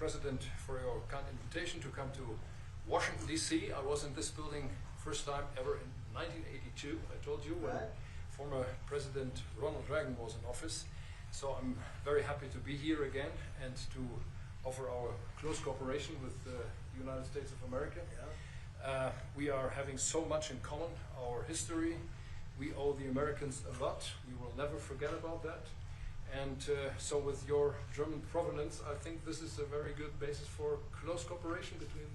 President, for your kind invitation to come to Washington, D.C. I was in this building first time ever in 1982, I told you, when former President Ronald Reagan was in office. So I'm very happy to be here again and to offer our close cooperation with the United States of America. We are having so much in common, our history. We owe the Americans a lot. We will never forget about that. And so with your German provenance, I think this is a very good basis for close cooperation between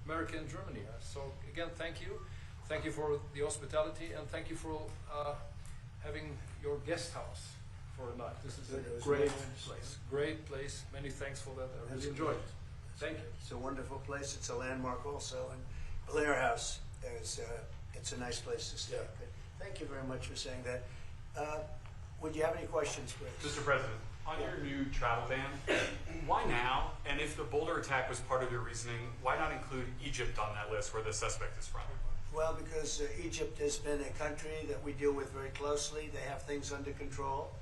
America and Germany. So again, thank you. Thank you for the hospitality, and thank you for having your guest house for a night. This is a great place. Great place. Many thanks for that. I really enjoyed it. Thank you. It's a wonderful place. It's a landmark also. And Blair House is it's a nice place to stay. Yeah. Thank you very much for saying that. Would you have any questions, please? Mr. President, on your new travel ban, why now? And if the Boulder attack was part of your reasoning, why not include Egypt on that list where the suspect is from? Well, because Egypt has been a country that we deal with very closely. They have things under control.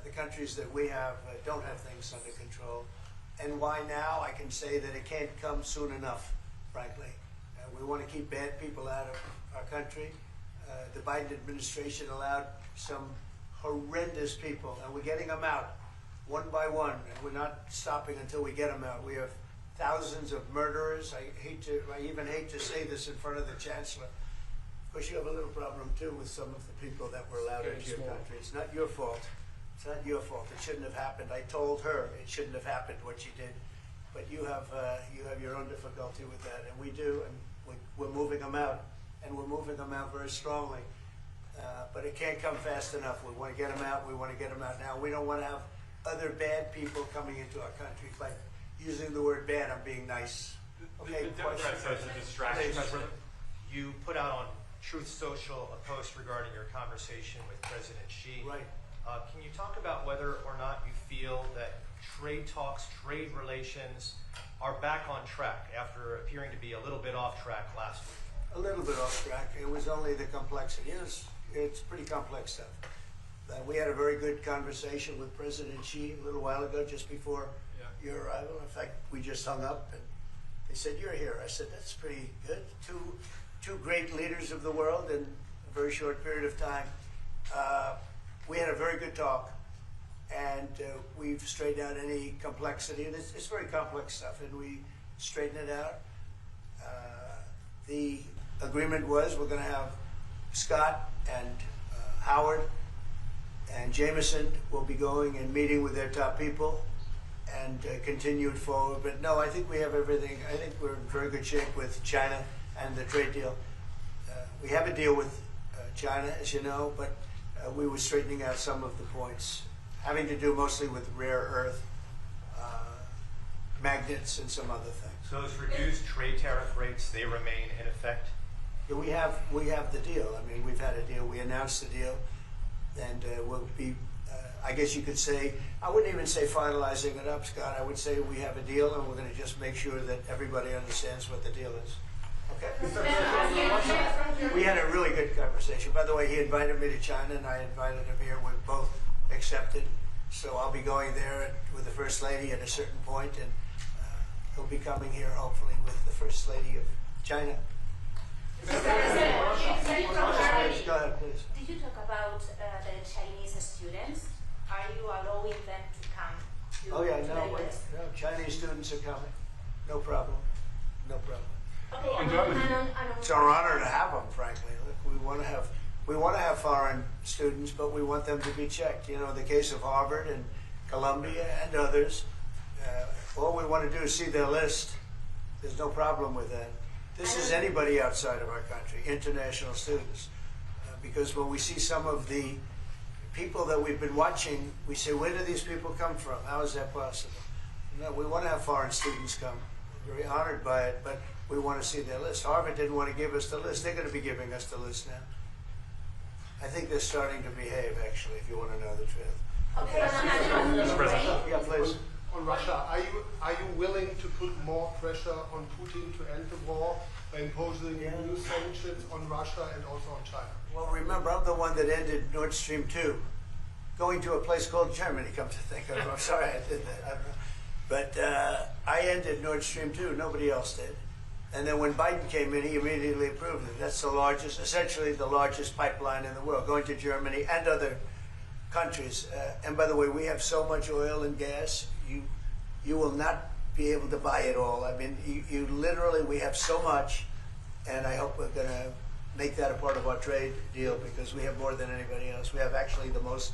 The countries that we have don't have things under control. And why now? I can say that it can't come soon enough, frankly. We want to keep bad people out of our country. The Biden administration allowed some horrendous people, and we're getting them out one by one, and we're not stopping until we get them out. We have thousands of murderers. I even hate to say this in front of the Chancellor. Of course, you have a little problem too with some of the people that were allowed into your country. It's not your fault. It's not your fault. It shouldn't have happened. I told her it shouldn't have happened what she did, but you have your own difficulty with that, and we do, and we're moving them out, and we're moving them out very strongly. But it can't come fast enough. We want to get them out. We want to get them out now. We don't want to have other bad people coming into our country. By using the word bad, I'm being nice. Okay, the Democrat says a distraction. You put out on Truth Social a post regarding your conversation with President Xi. Right. Can you talk about whether or not you feel that trade talks, trade relations are back on track after appearing to be a little bit off track last week? A little bit off track. It was only the complexity. It's pretty complex stuff. We had a very good conversation with President Xi a little while ago, just before your arrival. In fact, we just hung up, and they said, "You're here." I said, "That's pretty good." Two great leaders of the world in a very short period of time. We had a very good talk, and we've straightened out any complexity. And it's very complex stuff, and we straightened it out. The agreement was we're going to have Scott and Howard and Jameson will be going and meeting with their top people and continue it forward. But no, I think we have everything. I think we're in very good shape with China and the trade deal. We have a deal with China, as you know, but we were straightening out some of the points, having to do mostly with rare earth, magnets, and some other things. So those reduced trade tariff rates, they remain in effect? Yeah, we have the deal. I mean, we've had a deal. We announced the deal, and we'll be, I guess you could say, I wouldn't even say finalizing it up, Scott. I would say we have a deal, and we're going to just make sure that everybody understands what the deal is. Okay? We had a really good conversation. By the way, he invited me to China, and I invited him here. We're both accepted. So I'll be going there with the First Lady at a certain point, and he'll be coming here, hopefully, with the First Lady of China. Go ahead, please. Did you talk about the Chinese students? Are you allowing them to come to no, Chinese students are coming. No problem. No problem. Okay, it's our honor to have them, frankly. Look, we want to have foreign students, but we want them to be checked. You know, in the case of Harvard and Columbia and others, all we want to do is see their list. There's no problem with that. This is anybody outside of our country, international students. Because when we see some of the people that we've been watching, we say, where do these people come from? How is that possible? No, we want to have foreign students come. We're very honored by it, but we want to see their list. Harvard didn't want to give us the list. They're going to be giving us the list now. I think they're starting to behave, actually, if you want to know the truth. Okay. Mr. President. Yeah, please. On Russia, are you willing to put more pressure on Putin to end the war by imposing new sanctions on Russia and also on China? Well, remember, I'm the one that ended Nord Stream 2, going to a place called Germany, come to think of it. I'm sorry I did that. I don't know. But I ended Nord Stream 2. Nobody else did. And then when Biden came in, he immediately approved it. That's the largest, essentially the largest pipeline in the world, going to Germany and other countries. And by the way, we have so much oil and gas, you will not be able to buy it all. I mean, you literally, we have so much, and I hope we're going to make that a part of our trade deal because we have more than anybody else. We have actually the most,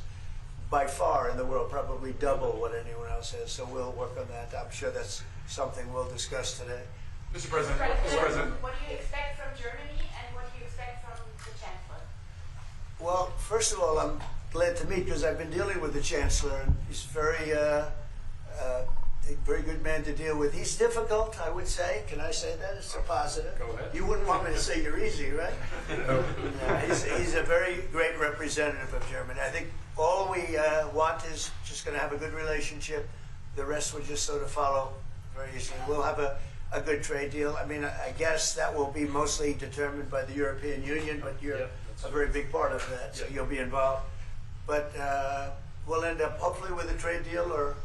by far in the world, probably double what anyone else has. So we'll work on that. I'm sure that's something we'll discuss today. Mr. President, What do you expect from Germany and what do you expect from the Chancellor? Well, first of all, I'm glad to meet because I've been dealing with the Chancellor, and he's a very good man to deal with. He's difficult, I would say. Can I say that? It's a positive. Go ahead. You wouldn't want me to say you're easy, right? No. He's a very great representative of Germany. I think all we want is just going to have a good relationship. The rest will just sort of follow very easily. We'll have a good trade deal. I mean, I guess that will be mostly determined by the European Union, but you're a very big part of that, so you'll be involved. But we'll end up hopefully with a trade deal, or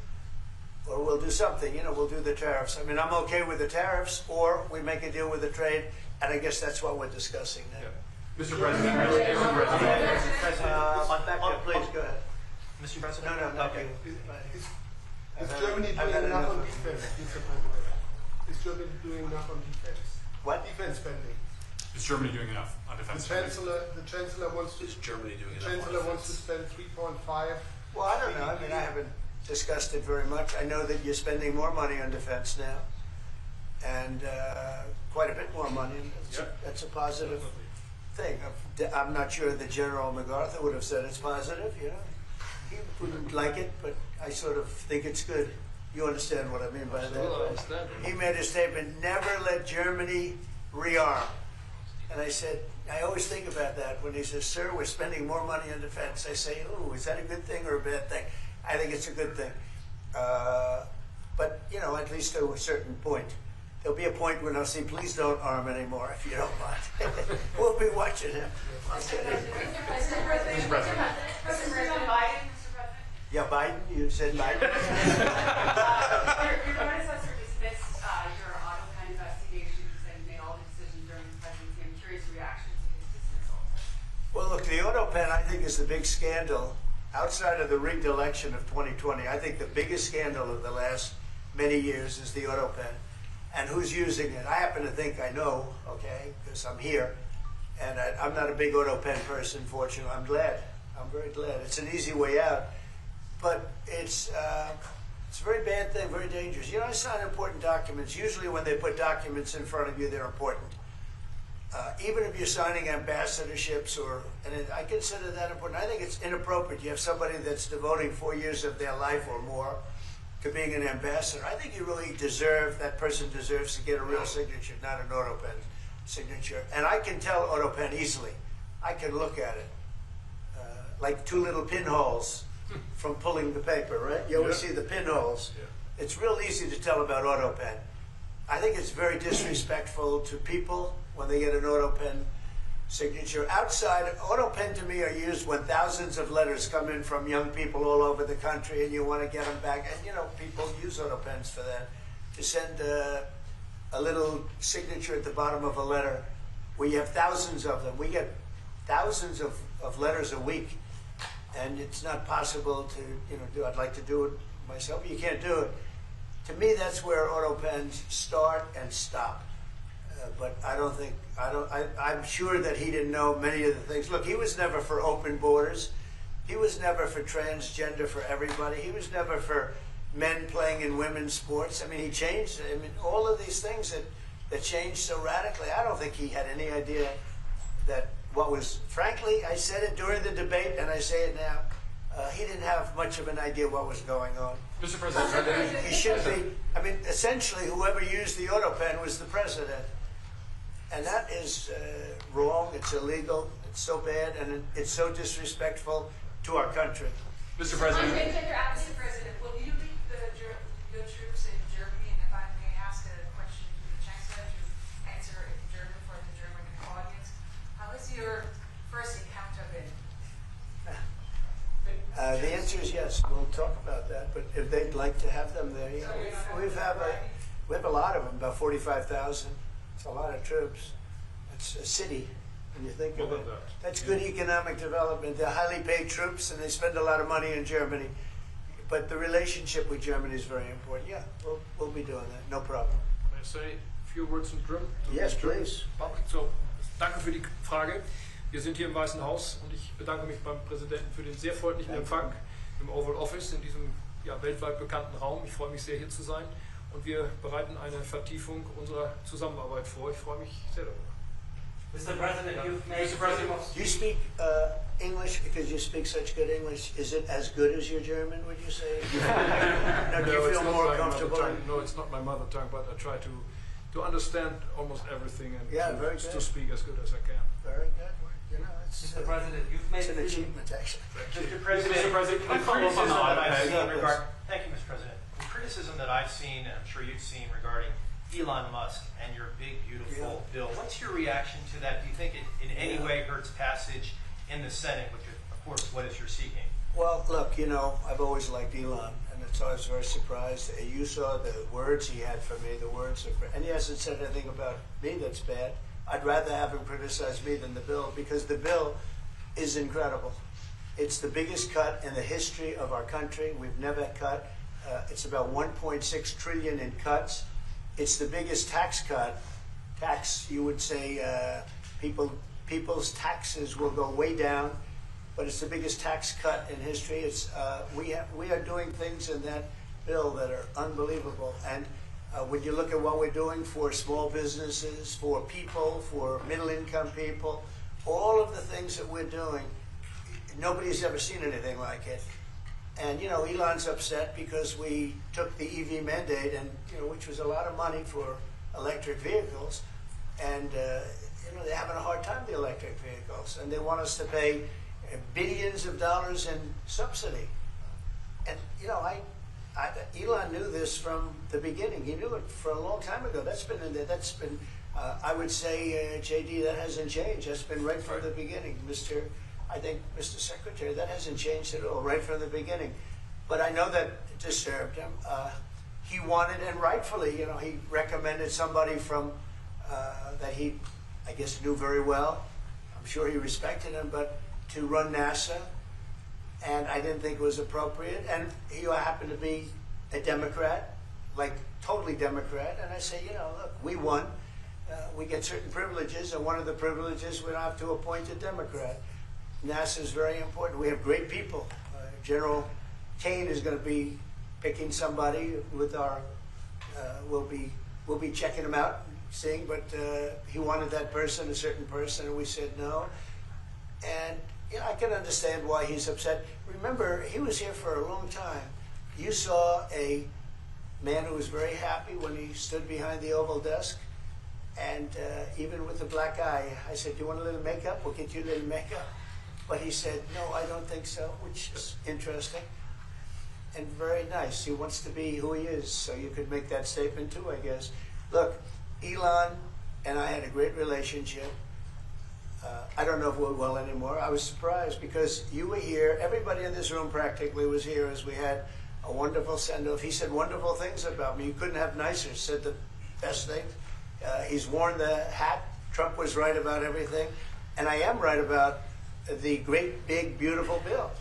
we'll do something. You know, we'll do the tariffs. I mean, I'm okay with the tariffs, or we make a deal with the trade, and I guess that's what we're discussing now. Mr. President, Mr. President. Please go ahead. Mr. President? No. Okay. Is Germany I've had doing enough enough on of- defense, Mr. President? Is Germany doing enough on defense? What? Defense spending. Is Germany doing enough on defense spending? The Chancellor wants to. Is Germany doing The enough on Chancellor wants to defense? spend 3.5. Well, I don't know. I mean, I haven't discussed it very much. I know that you're spending more money on defense now, and quite a bit more money. And that's a positive thing. I'm not sure that General MacArthur would have said it's positive. You know, he wouldn't like it, but I sort of think it's good. You understand what I mean by Absolutely, I that? understand. He made a statement: "Never let Germany rearm." And I said, I always think about that when he says, "Sir, we're spending more money on defense." I say, "Oh, is that a good thing or a bad thing?" I think it's a good thing. But, you know, at least to a certain point. There'll be a point when I'll say, "Please don't arm anymore, if you don't mind." We'll be watching him. Mr. President, Biden, Yeah, Biden, you said Biden. Your predecessor dismissed your autopen investigations and made all the decisions during the presidency. I'm curious your reaction to his dismissal. Well, look, the autopen, I think, is the big scandal outside of the rigged election of 2020. I think the biggest scandal of the last many years is the autopen. And who's using it? I happen to think I know, okay, because I'm here. And I'm not a big autopen person, fortunately. I'm glad. I'm very glad. It's an easy way out. But it's a very bad thing, very dangerous. You know, I sign important documents. Usually when they put documents in front of you, they're important. Even if you're signing ambassadorships, I consider that important. I think it's inappropriate. You have somebody that's devoting 4 years of their life or more to being an ambassador. I think you really that person deserves to get a real signature, not an autopen signature. And I can tell autopen easily. I can look at it. Like two little pinholes from pulling the paper, right? You always see the pinholes. Yeah. It's real easy to tell about autopen. I think it's very disrespectful to people when they get an autopen signature. Outside, autopen to me are used when thousands of letters come in from young people all over the country and you want to get them back. And, you know, people use autopens for that. To send a little signature at the bottom of a letter where you have thousands of them. We get thousands of letters a week. And it's not possible to, you know, do. I'd like to do it myself. You can't do it. To me, that's where autopens start and stop. But I'm sure that he didn't know many of the things. Look, he was never for open borders. He was never for transgender for everybody. He was never for men playing in women's sports. I mean, he changed. I mean, all of these things that changed so radically. I don't think he had any idea that what was, frankly, I said it during the debate and I say it now, he didn't have much of an idea what was going on. Mr. President, He should be, I mean, essentially whoever used the autopen was the president. And that is wrong, it's illegal, it's so bad, and it's so disrespectful to our country. Mr. President. Mr. President, will you lead the troops in Germany? And if I may ask a question to the Chancellor to answer in German for the German audience, how has your first encounter been? The answer countries, yes, we'll talk about that. But if they'd like to have them there, yeah, we have a lot of them, about 45,000. It's a lot of troops. It's a city when you think of More it. than that. That's good economic development. They're highly paid troops, and they spend a lot of money in Germany. But the relationship with Germany is very important. Yeah, we'll be doing that. No problem. May I say a few words in German? Yes, please. So, danke für die Frage. Wir sind hier im Weißen Haus und ich bedanke mich beim Präsidenten für den sehr freundlichen Empfang im Oval Office in diesem weltweit bekannten Raum. Ich freue mich sehr, hier zu sein und wir bereiten eine Vertiefung unserer Zusammenarbeit vor. Ich freue mich sehr darüber. Mr. President, you've made Mr. President, Do you speak English because you speak such good English? Is it as good as your German, would you say? No, do you it's feel not more my comfortable? mother tongue. No, it's not my mother tongue, but I try to understand almost everything and Yeah, very to good. speak as good as I can. Very good. You know, it's Mr. President, you've made it's an achievement, actually. Mr. President, Mr. President, can I the follow up on the criticism that I've autopen? seen thank you, Mr. President. The criticism that I've seen, and I'm sure you've seen, regarding Elon Musk and your big, beautiful bill. What's your reaction to that? Do you think it in any way hurts passage in the Senate, which is, of course, what is you're seeking? Well, look, you know, I've always liked Elon, and it's always very surprised. You saw the words he had for me, the words of, and he hasn't said anything about me that's bad. I'd rather have him criticize me than the bill, because the bill is incredible. It's the biggest cut in the history of our country. We've never cut. It's about 1.6 trillion in cuts. It's the biggest tax cut. You would say, people's taxes will go way down, but it's the biggest tax cut in history. It's we are doing things in that bill that are unbelievable. And when you look at what we're doing for small businesses, for people, for middle-income people, all of the things that we're doing, nobody's ever seen anything like it. And you know, Elon's upset because we took the EV mandate, and you know, which was a lot of money for electric vehicles, and you know, they're having a hard time with the electric vehicles, and they want us to pay billions of dollars in subsidy. And you know, Elon knew this from the beginning. He knew it for a long time ago. That's been in there. That's been, I would say, JD, that hasn't changed. That's been right from the beginning, I think, Mr. Secretary, that hasn't changed at all, right from the beginning. But I know that it disturbed him. He wanted, and rightfully, you know, he recommended somebody from, that he, I guess, knew very well. I'm sure he respected him, but to run NASA, and I didn't think it was appropriate. And he happened to be a Democrat, like totally Democrat. And I say, you know, look, we won. We get certain privileges, and one of the privileges, we don't have to appoint a Democrat. NASA is very important. We have great people. General Kane is going to be picking somebody with our. We'll be checking him out, seeing. But he wanted that person, a certain person, and we said no. And you know, I can understand why he's upset. Remember, he was here for a long time. You saw a man who was very happy when he stood behind the Oval desk, and even with the black eye, I said, "Do you want a little makeup? We'll get you a little makeup." But he said, "No, I don't think so," which is interesting and very nice. He wants to be who he is, so you could make that statement too, I guess. Look, Elon and I had a great relationship. I don't know if we're well anymore. I was surprised because you were here. Everybody in this room practically was here as we had a wonderful send-off. He said wonderful things about me. You couldn't have nicer. Said the best things. He's worn the hat. Trump was right about everything. And I am right about the great, big, beautiful bill.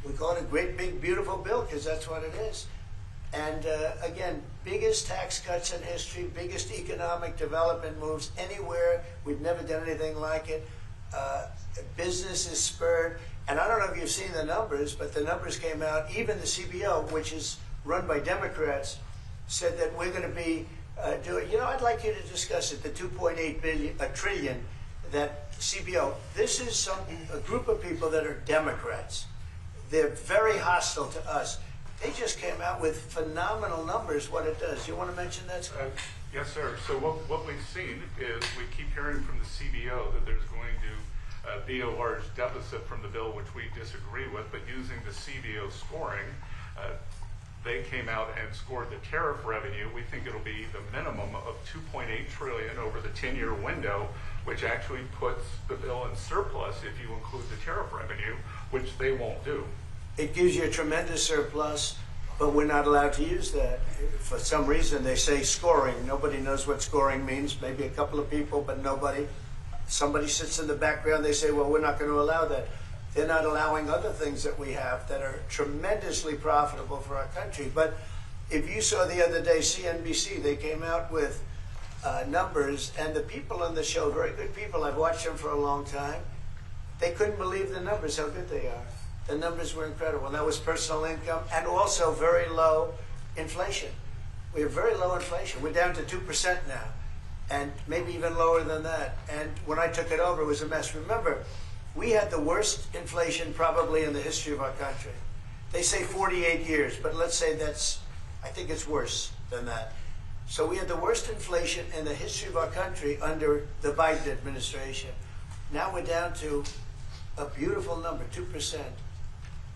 We call it a great, big, beautiful bill because that's what it is. And again, biggest tax cuts in history, biggest economic development moves anywhere. We've never done anything like it. Business is spurred. And I don't know if you've seen the numbers, but the numbers came out. Even the CBO, which is run by Democrats, said that we're going to be doing, you know, I'd like you to discuss it, the 2.8 trillion, that CBO. This is a group of people that are Democrats. They're very hostile to us. They just came out with phenomenal numbers, what it does. You want to mention that, Scott? Yes, sir. So what we've seen is we keep hearing from the CBO that there's going to be a large deficit from the bill, which we disagree with, but using the CBO scoring, they came out and scored the tariff revenue. We think it'll be the minimum of 2.8 trillion over the 10-year window, which actually puts the bill in surplus if you include the tariff revenue, which they won't do. it gives you a tremendous surplus, but we're not allowed to use that. For some reason, they say scoring. Nobody knows what scoring means. Maybe a couple of people, but nobody. Somebody sits in the background, they say, well, we're not going to allow that. They're not allowing other things that we have that are tremendously profitable for our country. But if you saw the other day, CNBC, they came out with numbers, and the people on the show, very good people, I've watched them for a long time, they couldn't believe the numbers, how good they are. The numbers were incredible. And that was personal income and also very low inflation. We have very low inflation. We're down to 2% now, and maybe even lower than that. And when I took it over, it was a mess. Remember, we had the worst inflation probably in the history of our country. They say 48 years, but let's say I think it's worse than that. So we had the worst inflation in the history of our country under the Biden administration. Now we're down to a beautiful number, 2%.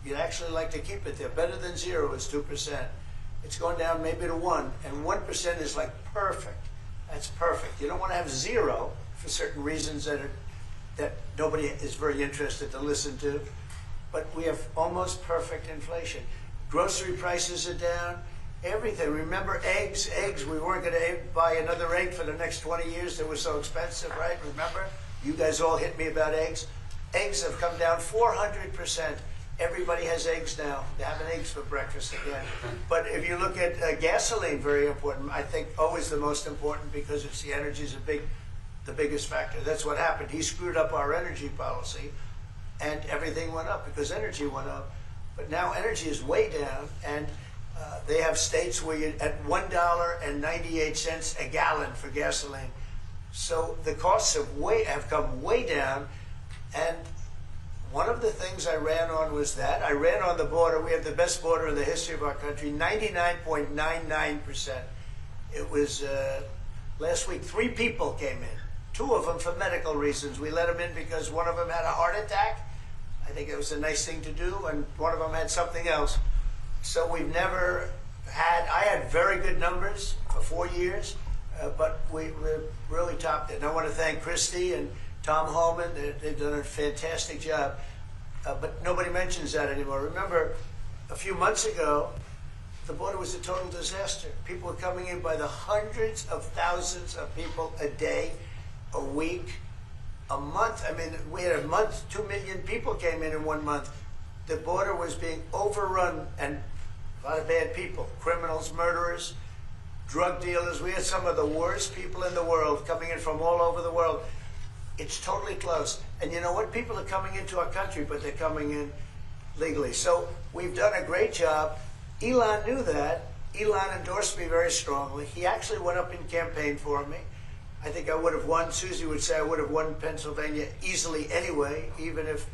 You'd actually like to keep it there. Better than 0 is 2%. It's going down maybe to 1, and 1% is like perfect. That's perfect. You don't want to have 0 for certain reasons that nobody is very interested to listen to. But we have almost perfect inflation. Grocery prices are down. Everything. Remember eggs? Eggs, we weren't going to buy another egg for the next 20 years. They were so expensive, right? Remember? You guys all hit me about eggs. Eggs have come down 400%. Everybody has eggs now. They're having eggs for breakfast again. But if you look at gasoline, very important. I think always the most important because it's the energy is the biggest factor. That's what happened. He screwed up our energy policy, and everything went up because energy went up. But now energy is way down, and they have states where you're at $1.98 a gallon for gasoline. So the costs have come way down, and one of the things I ran on was that. I ran on the border. We have the best border in the history of our country, 99.99%. It was last week, 3 people came in, 2 of them for medical reasons. We let them in because one of them had a heart attack. I think it was a nice thing to do, and one of them had something else. So we've never had, I had very good numbers for 4 years, but we really topped it. And I want to thank Christie and Tom Holman. They've done a fantastic job. But nobody mentions that anymore. Remember, a few months ago, the border was a total disaster. People were coming in by the hundreds of thousands of people a day, a week, a month. I mean, we had a month, 2 million people came in 1 month. The border was being overrun, and a lot of bad people, criminals, murderers, drug dealers. We had some of the worst people in the world coming in from all over the world. It's totally closed. And you know what? People are coming into our country, but they're coming in legally. So we've done a great job. Elon knew that. Elon endorsed me very strongly. He actually went up and campaigned for me. I think I would have won. Susie would say I would have won Pennsylvania easily anyway, even if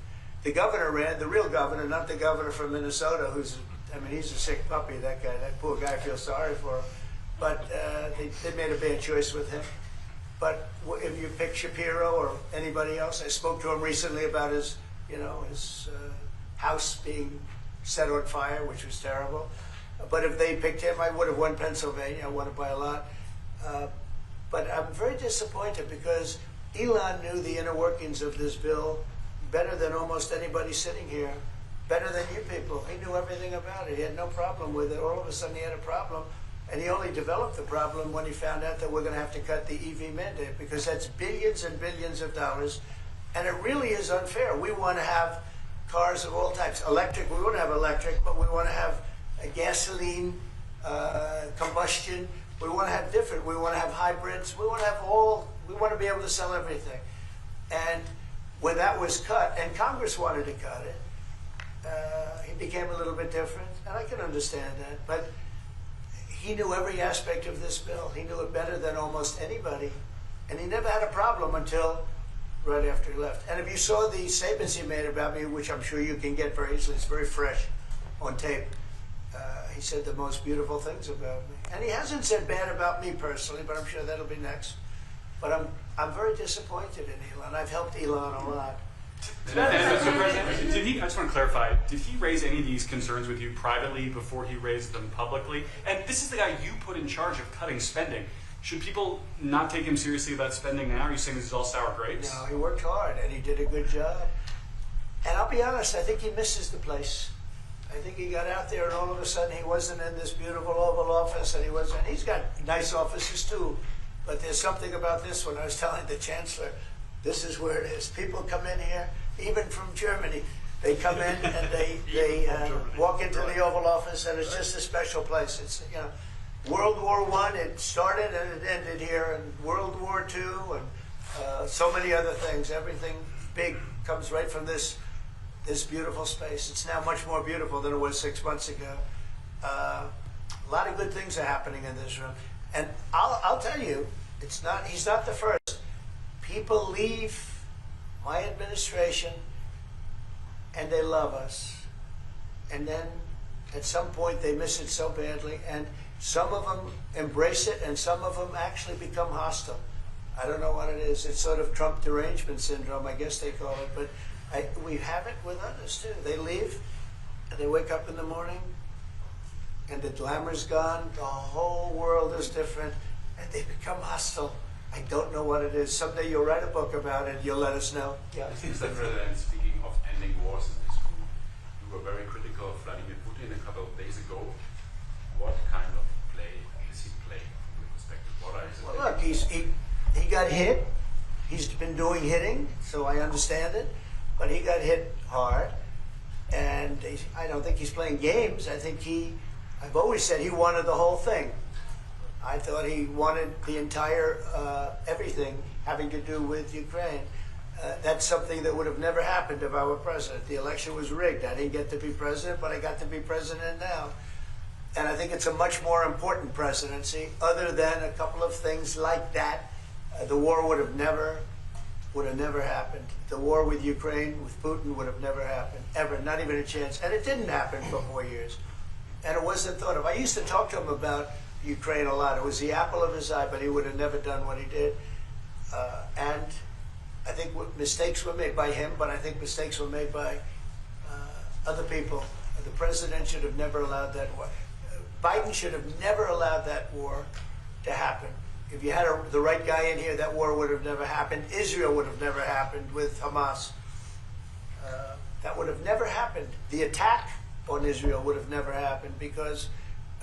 the governor ran, the real governor, not the governor from Minnesota, who's, I mean, he's a sick puppy, that guy. That poor guy, I feel sorry for him. But they made a bad choice with him. But if you pick Shapiro or anybody else, I spoke to him recently about his house being set on fire, which was terrible. But if they picked him, I would have won Pennsylvania. I won it by a lot. But I'm very disappointed because Elon knew the inner workings of this bill better than almost anybody sitting here, better than you people. He knew everything about it. He had no problem with it. All of a sudden he had a problem. And he only developed the problem when he found out that we're going to have to cut the EV mandate, because that's billions and billions of dollars. And it really is unfair. We want to have cars of all types. Electric, we want to have electric, but we want to have a gasoline, combustion. We want to have different. We want to have hybrids. We want to have we want to be able to sell everything. And when that was cut, and Congress wanted to cut it, he became a little bit different. And I can understand that. But he knew every aspect of this bill. He knew it better than almost anybody. And he never had a problem until right after he left. And if you saw the statements he made about me, which I'm sure you can get very easily, it's very fresh on tape, he said the most beautiful things about me. And he hasn't said bad about me personally, but I'm sure that'll be next. But I'm very disappointed in Elon. I've helped Elon a lot. Mr. President, I just want to clarify, did he raise any of these concerns with you privately before he raised them publicly? And this is the guy you put in charge of cutting spending. Should people not take him seriously about spending now? Are you saying this is all sour grapes? No, he worked hard and he did a good job. And I'll be honest, I think he misses the place. I think he got out there and all of a sudden he wasn't in this beautiful Oval Office, and he's got nice offices too, but there's something about this one. I was telling the Chancellor, this is where it is. People come in here, even from Germany, they come in and they walk into the Oval Office, and it's just a special place. It's, you know, World War I, it started and it ended here, and World War II, and so many other things. Everything big comes right from this beautiful space. It's now much more beautiful than it was 6 months ago. A lot of good things are happening in this room, and I'll tell you, he's not the first. People leave my administration and they love us, and then at some point they miss it so badly, and some of them embrace it and some of them actually become hostile. I don't know what it is. It's sort of Trump derangement syndrome, I guess they call it, but we have it with others too. They leave and they wake up in the morning and the glamour's gone, the whole world is different, and they become hostile. I don't know what it is. Someday you'll write a book about it, you'll let us know. Yeah. Mr. President, speaking of ending wars in this room, you were very critical of Vladimir Putin a couple of days ago. What kind of play is he playing from your perspective? What are his Well, look, he got hit. He's been doing hitting, so I understand it. But he got hit hard, and I don't think he's playing games. I think I've always said he wanted the whole thing. I thought he wanted the entire everything having to do with Ukraine. That's something that would have never happened if I were president. The election was rigged. I didn't get to be president, but I got to be president now. And I think it's a much more important presidency. Other than a couple of things like that, the war would have never happened. The war with Ukraine, with Putin, would have never happened, ever, not even a chance. And it didn't happen for 4 years. And it wasn't thought of. I used to talk to him about Ukraine a lot. It was the apple of his eye, but he would have never done what he did. And I think mistakes were made by him, but I think mistakes were made by other people. The president should have never allowed that war. Biden should have never allowed that war to happen. If you had the right guy in here, that war would have never happened. Israel would have never happened with Hamas. That would have never happened. The attack on Israel would have never happened because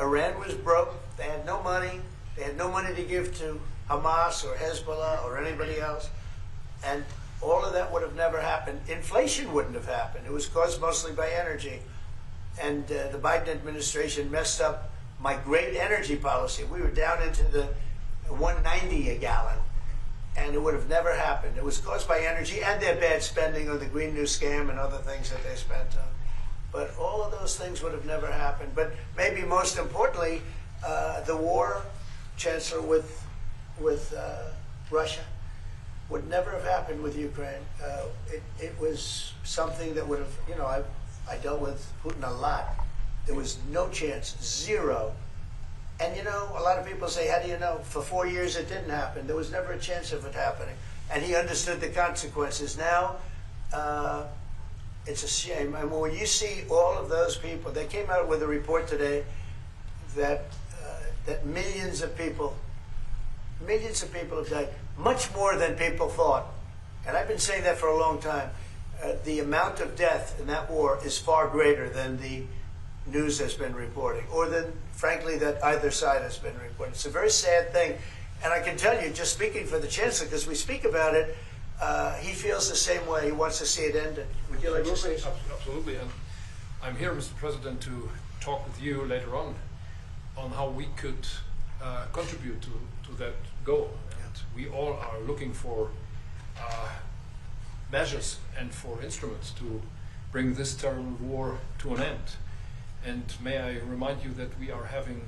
Iran was broke. They had no money. They had no money to give to Hamas or Hezbollah or anybody else. And all of that would have never happened. Inflation wouldn't have happened. It was caused mostly by energy. And the Biden administration messed up my great energy policy. We were down into the 190 a gallon, and it would have never happened. It was caused by energy and their bad spending on the Green New Scam and other things that they spent on. But all of those things would have never happened. But maybe most importantly, the war, Chancellor, with Russia would never have happened with Ukraine. It was something that would have, you know, I dealt with Putin a lot. There was no chance, zero. And you know, a lot of people say, how do you know? For 4 years it didn't happen. There was never a chance of it happening. And he understood the consequences. Now, it's a shame. I mean, when you see all of those people, they came out with a report today that millions of people have died, much more than people thought. And I've been saying that for a long time. The amount of death in that war is far greater than the news has been reporting, or than, frankly, that either side has been reporting. It's a very sad thing. And I can tell you, just speaking for the Chancellor, because we speak about it, he feels the same way. He wants to see it ended. Would you like to say something? Absolutely. And I'm here, Mr. President, to talk with you later on how we could contribute to that goal. And we all are looking for measures and for instruments to bring this terrible war to an end. And may I remind you that we are having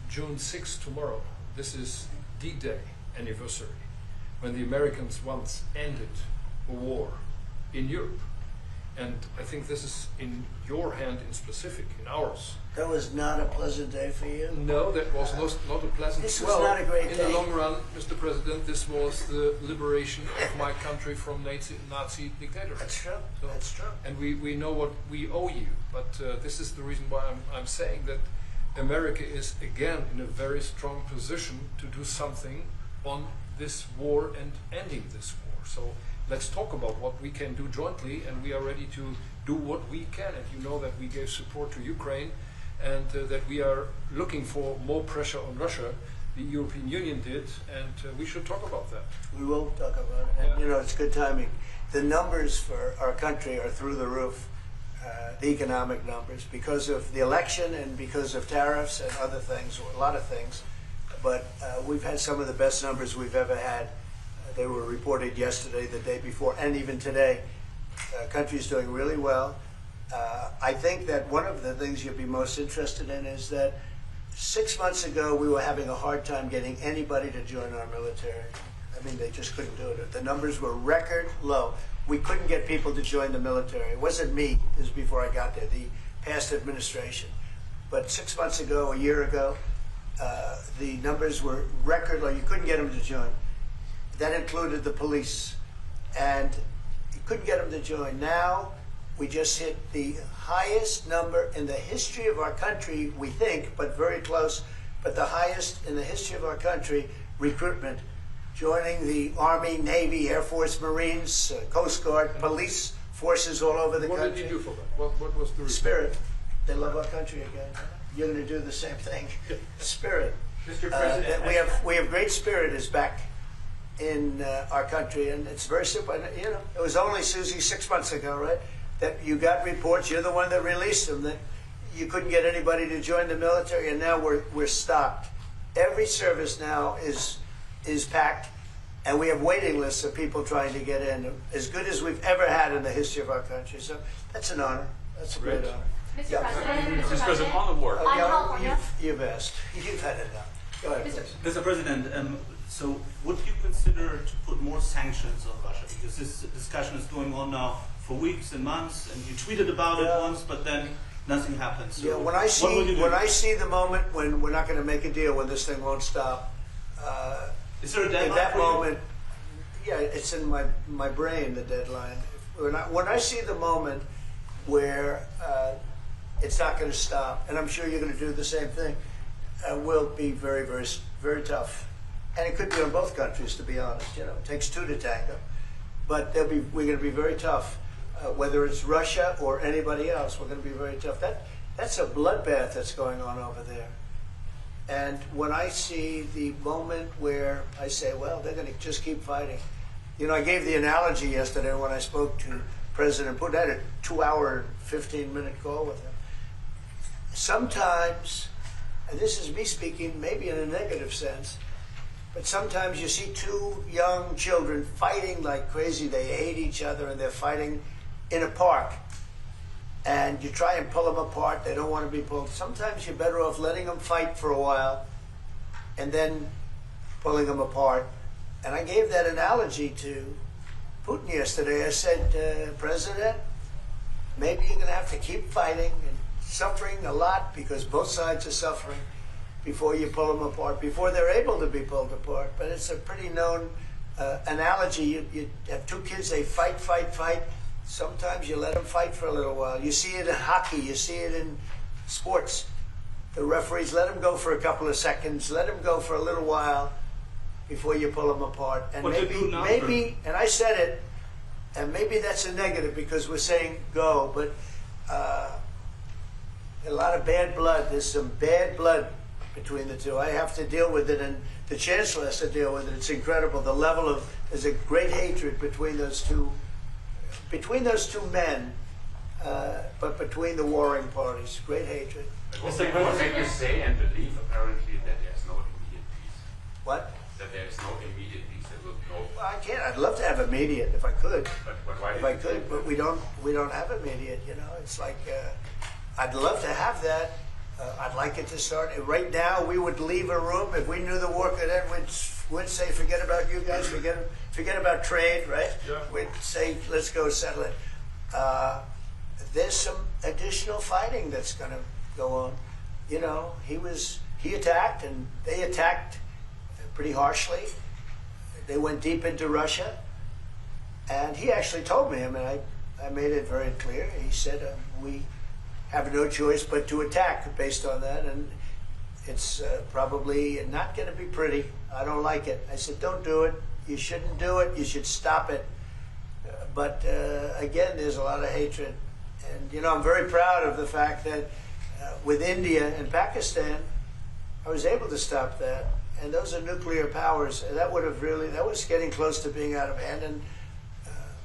June 6th tomorrow. This is D-Day anniversary, when the Americans once ended a war in Europe. And I think this is in your hand in specific, in ours. That was not a pleasant day for you? No, that was not a pleasant day. This was not a great day. In the long run, Mr. President, this was the liberation of my country from Nazi dictators. That's true. So, that's true. And we know what we owe you. But this is the reason why I'm saying that America is again in a very strong position to do something on this war and ending this war. So let's talk about what we can do jointly, and we are ready to do what we can. And you know that we gave support to Ukraine, and that we are looking for more pressure on Russia. The European Union did, and we should talk about that. We will talk about it. And, you know, it's good timing. The numbers for our country are through the roof, the economic numbers, because of the election and because of tariffs and other things, a lot of things. But we've had some of the best numbers we've ever had. They were reported yesterday, the day before, and even today. Country's doing really well. I think that one of the things you'll be most interested in is that 6 months ago, we were having a hard time getting anybody to join our military. I mean, they just couldn't do it. The numbers were record low. We couldn't get people to join the military. It wasn't me. This was before I got there, the past administration. But 6 months ago, a year ago, the numbers were record low. You couldn't get them to join. That included the police. And you couldn't get them to join. Now, we just hit the highest number in the history of our country, we think, but very close, but the highest in the history of our country, recruitment, joining the Army, Navy, Air Force, Marines, Coast Guard, police forces all over the country. What did you do for that? What was the Spirit. They love our country again. You're going to do the same thing. Spirit. Mr. President, We have great spirit is back in our country, and it's very simple. And, you know, it was only, Susie, 6 months ago, right? That you got reports, you're the one that released them, that you couldn't get anybody to join the military, and now we're stopped. Every service now is packed, and we have waiting lists of people trying to get in, as good as we've ever had in the history of our country. So that's an honor. That's a great honor. Mr. Yeah. President, Mr. President, on the war. You've asked. You've had enough. Go ahead, please. Mr. President, so would you consider to put more sanctions on Russia? Because this discussion is going on now for weeks and months, and you tweeted about it once, but then nothing happens. So Yeah, when I see the moment when we're not going to make a deal, when this thing won't stop, is there a deadline in that for you? moment, yeah, it's in my brain, the deadline. When I see the moment where it's not going to stop, and I'm sure you're going to do the same thing, will be very, very, very tough. And it could be on both countries, to be honest. You know, it takes two to tango. But we're going to be very tough. Whether it's Russia or anybody else, we're going to be very tough. That's a bloodbath that's going on over there. And when I see the moment where I say, well, they're going to just keep fighting. You know, I gave the analogy yesterday when I spoke to President Putin. I had a 2-hour, 15-minute call with him. Sometimes, and this is me speaking maybe in a negative sense, but sometimes you see two young children fighting like crazy. They hate each other, and they're fighting in a park. And you try and pull them apart. They don't want to be pulled. Sometimes you're better off letting them fight for a while and then pulling them apart. And I gave that analogy to Putin yesterday. I said, President, maybe you're going to have to keep fighting and suffering a lot, because both sides are suffering, before you pull them apart, before they're able to be pulled apart. But it's a pretty known analogy. You have two kids, they fight. Sometimes you let them fight for a little while. You see it in hockey, you see it in sports. The referees let them go for a couple of seconds, let them go for a little while before you pull them apart. And maybe, and I said it, and maybe that's a negative because we're saying go, but a lot of bad blood. There's some bad blood between the two. I have to deal with it, and the Chancellor has to deal with it. It's incredible. The level of, there's a great hatred between those two men, but between the warring parties. Great hatred. What made you say and believe apparently that there's no immediate peace? What? That there is no immediate peace. There will no. Well, I can't. I'd love to have immediate if I could. But why If I could, but we don't have immediate. You know, it's like I'd love to have that. I'd like it to start right now. We would leave a room if we knew the war could end. We'd say, forget about you guys. Forget about trade, right? Yeah. We'd say, let's go settle it. There's some additional fighting that's going to go on. You know, he attacked, and they attacked pretty harshly. They went deep into Russia, and he actually told me. I mean, I made it very clear. He said we have no choice but to attack based on that, and it's probably not going to be pretty. I don't like it. I said, don't do it. You shouldn't do it. You should stop it. But again, there's a lot of hatred, And, you know, I'm very proud of the fact that with India and Pakistan, I was able to stop that. And those are nuclear powers. And that would have really, that was getting close to being out of hand. And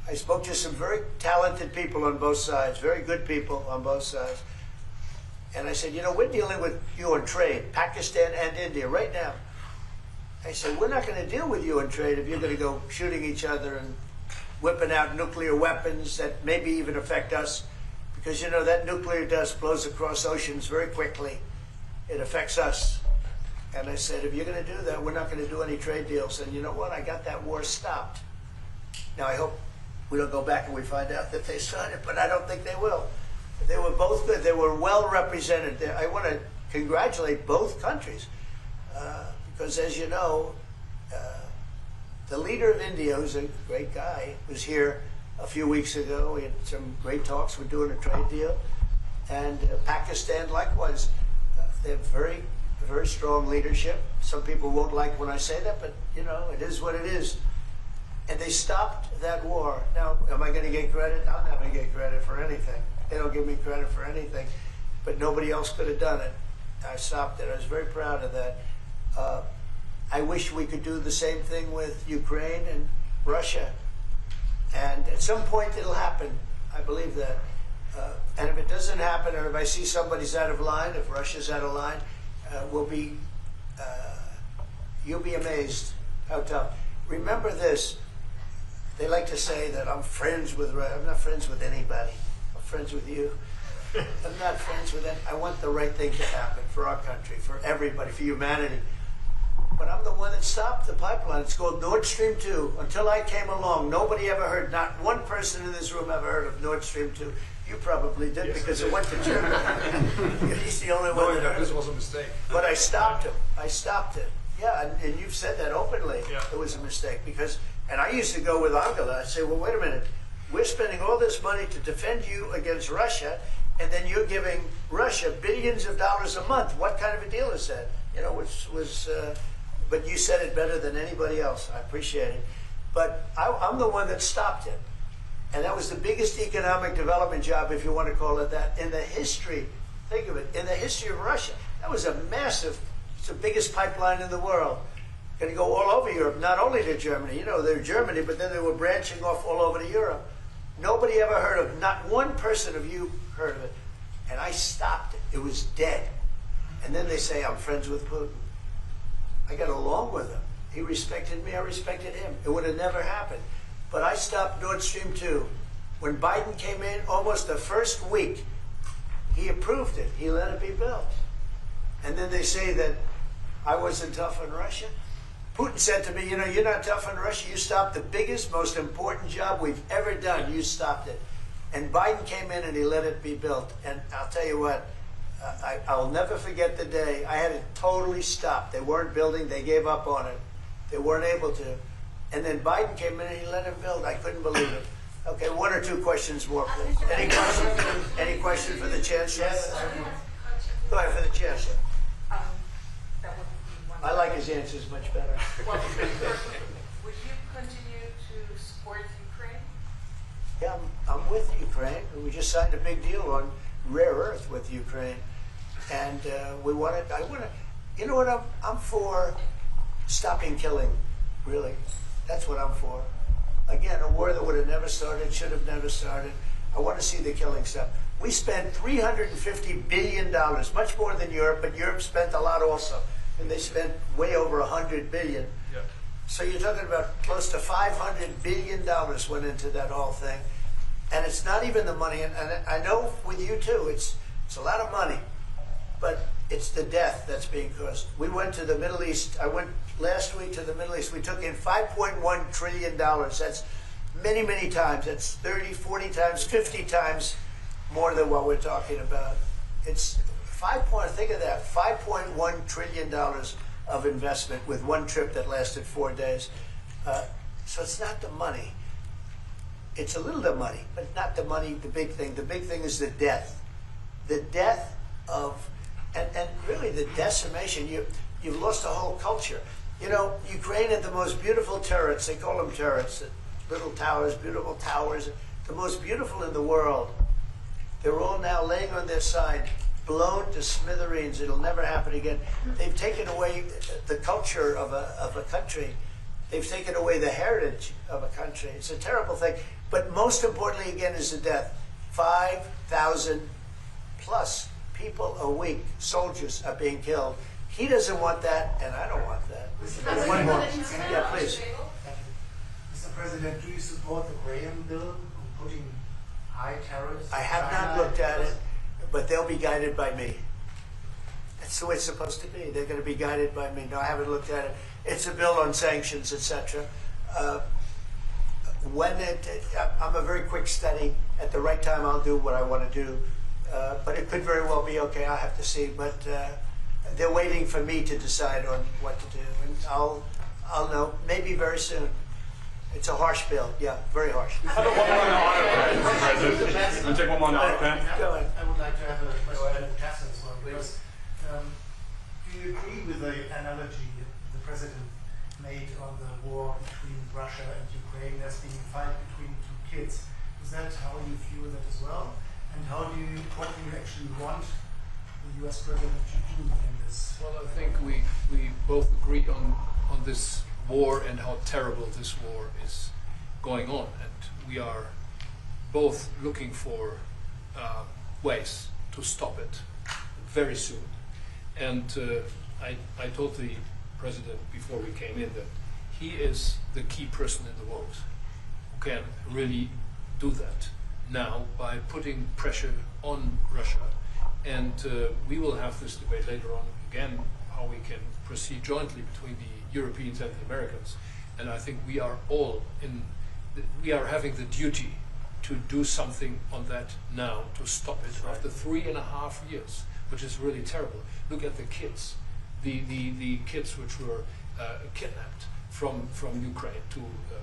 I spoke to some very talented people on both sides, very good people on both sides. And I said, you know, we're dealing with you on trade, Pakistan and India right now. I said, we're not going to deal with you on trade if you're going to go shooting each other and whipping out nuclear weapons that maybe even affect us. Because, you know, that nuclear dust blows across oceans very quickly. It affects us. And I said, if you're going to do that, we're not going to do any trade deals. And you know what? I got that war stopped. Now, I hope we don't go back and we find out that they signed it, but I don't think they will. They were both good. They were well represented. I want to congratulate both countries because, as you know, the leader of India, who's a great guy, was here a few weeks ago. We had some great talks. We're doing a trade deal. And Pakistan, likewise, they have very strong leadership. Some people won't like when I say that, but, you know, it is what it is. And they stopped that war. Now, am I going to get credit? I'm not going to get credit for anything. They don't give me credit for anything. But nobody else could have done it. I stopped it. I was very proud of that. I wish we could do the same thing with Ukraine and Russia. And at some point it'll happen. I believe that. And if it doesn't happen, or if I see somebody's out of line, if Russia's out of line, you'll be amazed how tough. Remember this. They like to say that I'm friends with Russia. I'm not friends with anybody. I'm friends with you. I'm not friends with them. I want the right thing to happen for our country, for everybody, for humanity. But I'm the one that stopped the pipeline. It's called Nord Stream 2. Until I came along, nobody ever heard, not one person in this room ever heard of Nord Stream 2. You probably did, yes, because it went to Germany. He's the only one that heard. This was a mistake. But I stopped him. I stopped it. Yeah, and you've said that openly. Yeah. It was a mistake because, and I used to go with Angela. I'd say, well, wait a minute. We're spending all this money to defend you against Russia, and then you're giving Russia billions of dollars a month. What kind of a deal is that? You know, but you said it better than anybody else. I appreciate it. But I'm the one that stopped it. And that was the biggest economic development job, if you want to call it that, in the history, think of it, in the history of Russia. That was a massive, it's the biggest pipeline in the world. Going to go all over Europe, not only to Germany. You know, they're Germany, but then they were branching off all over to Europe. Nobody ever heard of it. Not one person of you heard of it. And I stopped it. It was dead. And then they say, I'm friends with Putin. I got along with him. He respected me, I respected him. It would have never happened. But I stopped Nord Stream 2. When Biden came in, almost the first week, he approved it. He let it be built. And then they say that I wasn't tough on Russia. Putin said to me, you know, you're not tough on Russia. You stopped the biggest, most important job we've ever done. You stopped it. And Biden came in and he let it be built. And I'll tell you what, I'll never forget the day. I had it totally stopped. They weren't building. They gave up on it. They weren't able to. And then Biden came in and he let him build. I couldn't believe it. Okay, one or two questions more, please. Any question? Any question for the Chancellor? Yes. Go ahead, for the Chancellor. That would be one. I like his answers much better. Well, would you continue to support Ukraine? Yeah, I'm with Ukraine. We just signed a big deal on rare earth with Ukraine. And I want to, you know what I'm for? Stopping killing, really. That's what I'm for. Again, a war that would have never started, should have never started. I want to see the killing stop. We spent $350 billion, much more than Europe, but Europe spent a lot also. And they spent way over $100 billion. Yeah. So you're talking about close to $500 billion went into that whole thing. And it's not even the money, and I know with you too, it's a lot of money, but it's the death that's being caused. We went to the Middle East. I went last week to the Middle East. We took in $5.1 trillion. That's many, many times. That's 30, 40 times, 50 times more than what we're talking about. It's think of that, $5.1 trillion of investment with one trip that lasted 4 days. So it's not the money. It's a little of money, but not the money, the big thing. The big thing is the death. The death of, and really the decimation. You've lost a whole culture. You know, Ukraine had the most beautiful turrets. They call them turrets, little towers, beautiful towers, the most beautiful in the world. They're all now laying on their side, blown to smithereens. It'll never happen again. They've taken away the culture of a country. They've taken away the heritage of a country. It's a terrible thing. But most importantly, again, is the death. 5,000 plus people a week, soldiers, are being killed. He doesn't want that, and I don't want that. One more. Yeah, please. Thank you. Mr. President, do you support the Graham bill putting high tariffs? I have not looked at it, but they'll be guided by me. That's the way it's supposed to be. They're going to be guided by me. No, I haven't looked at it. It's a bill on sanctions, etc. I'm a very quick study. At the right time, I'll do what I want to do. But it could very well be okay. I'll have to see. But they're waiting for me to decide on what to do, and I'll know maybe very soon. It's a harsh bill. Yeah, very harsh. How about one more on the autopen, Mr. President? Can we take one more on the autopen? Go ahead. I would like to have a question on Cassidy as well, because do you agree with the analogy the President made on the war between Russia and Ukraine as being a fight between two kids? Is that how you view that as well? And what do you actually want the U.S. President to do in this? Well, I think we both agree on this war and how terrible this war is going on, and we are both looking for ways to stop it very soon. And I told the President before we came in that he is the key person in the world who can really do that now by putting pressure on Russia. And we will have this debate later on again, how we can proceed jointly between the Europeans and the Americans. And I think we are all we are having the duty to do something on that now to stop it after 3.5 years, which is really terrible. Look at the kids, the kids which were kidnapped from Ukraine to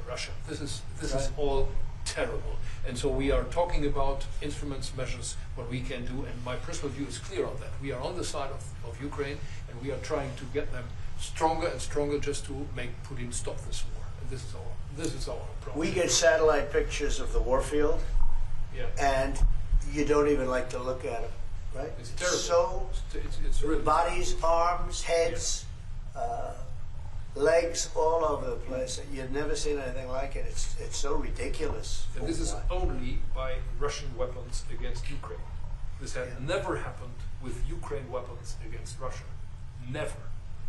Russia. This is all terrible. And so we are talking about instruments, measures, what we can do, and my personal view is clear on that. We are on the side of Ukraine, and we are trying to get them stronger and stronger just to make Putin stop this war. And this is our approach. We get satellite pictures of the warfield, yeah, and you don't even like to look at them, right? It's terrible. So it's really bodies, arms, heads, legs all over the place. You've never seen anything like it. It's so ridiculous. And this is only by Russian weapons against Ukraine. This had never happened with Ukraine weapons against Russia. Never.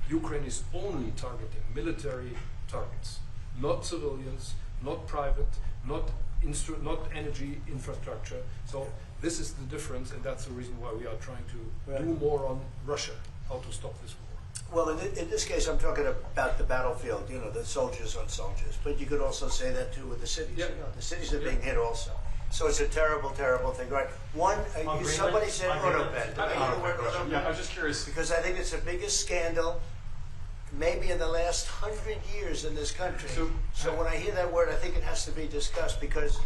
Ukraine is only targeting military targets, not civilians, not private, not energy infrastructure. So this is the difference, and that's the reason why we are trying to do more on Russia, how to stop this war. Well, in this case, I'm talking about the battlefield, you know, the soldiers on soldiers. But you could also say that too with the cities. Yeah. You know, the cities are being hit also. So it's a terrible, terrible thing. Right? One, somebody said autopen. Yeah, I was just curious. Because I think it's the biggest scandal maybe in the last 100 years in this country. So when I hear that word, I think it has to be discussed, because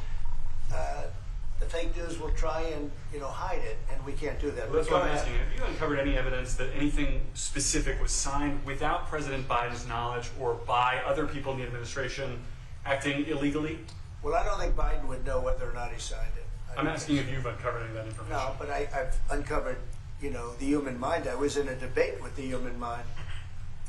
the fake news will try and hide it, and we can't do that. Well, that's what I'm asking. Have you uncovered any evidence that anything specific was signed without President Biden's knowledge or by other people in the administration acting illegally? Well, I don't think Biden would know whether or not he signed it. I'm asking if you've uncovered any of that information. No, but I've uncovered, the human mind. I was in a debate with the human mind,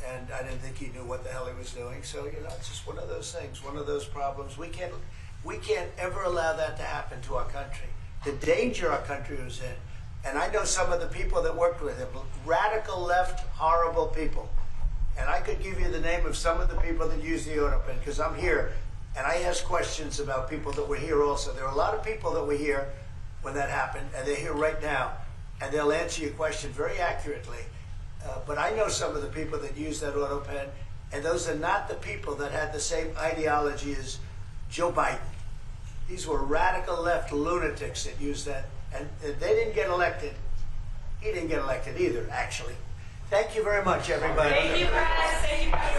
and I didn't think he knew what the hell he was doing. So, it's just one of those things, one of those problems. We can't ever allow that to happen to our country. The danger our country was in, and I know some of the people that worked with him, radical left, horrible people. And I could give you the name of some of the people that use the autopen, because I'm here, and I ask questions about people that were here also. There are a lot of people that were here when that happened, and they're here right now, and they'll answer your question very accurately. But I know some of the people that use that autopen, and those are not the people that had the same ideology as Joe Biden. These were radical left lunatics that used that, and they didn't get elected. He didn't get elected either, actually. Thank you very much, everybody. Thank you, guys. Thank you, guys.